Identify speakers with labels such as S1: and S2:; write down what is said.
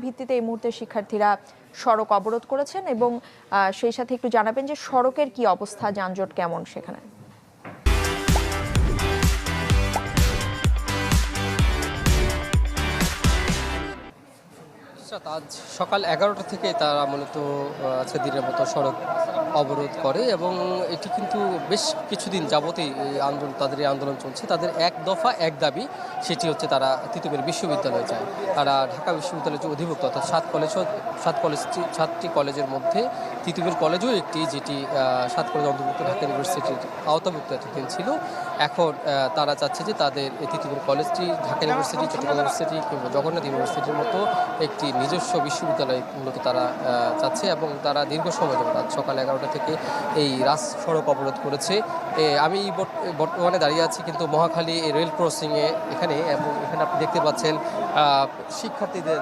S1: ভিত্তিতে এই মুহূর্তে শিক্ষার্থীরা সড়ক অবরোধ করেছেন এবং সেই সাথে একটু জানাবেন যে সড়কের কি অবস্থা, যানজট কেমন সেখানে?
S2: আজ সকাল 11টা থেকে তারা মূলত আজকে দিনের মতো সড়ক অবরোধ করে এবং এটি কিন্তু বেশ কিছুদিন যাবতই এই আন্দোলন, তাদের এই আন্দোলন চলছে। তাদের এক দফা এক দাবি, সেটি হচ্ছে তারা তিতুমির বিশ্ববিদ্যালয়ে যায়। তারা ঢাকা বিশ্ববিদ্যালয়ের যে অধিভুক্ত অর্থাৎ 7টি কলেজের মধ্যে তিতুমির কলেজও একটি, যেটি 7 কলেজ অন্তর্ভুক্ত ঢাকা ইউনিভার্সিটির আওতাভুক্ত এতদিন ছিল। এখন তারা চাচ্ছে যে তাদের এই তিতুমির কলেজটি ঢাকা ইউনিভার্সিটি, চট্টগ্রাম ইউনিভার্সিটি কিংবা জগন্নাথ ইউনিভার্সিটির মতো একটি নিজস্ব বিশ্ববিদ্যালয় মূলত তারা চাচ্ছে এবং তারা দীর্ঘ সময় যাবে রাত সকাল 11টা থেকে এই সড়ক অবরোধ করেছে। আমি বর্তমানে দাঁড়িয়ে আছি কিন্তু মহাখালী রেল ক্রসিংয়ে এখানে, এবং এখানে আপনি দেখতে পাচ্ছেন শিক্ষার্থীদের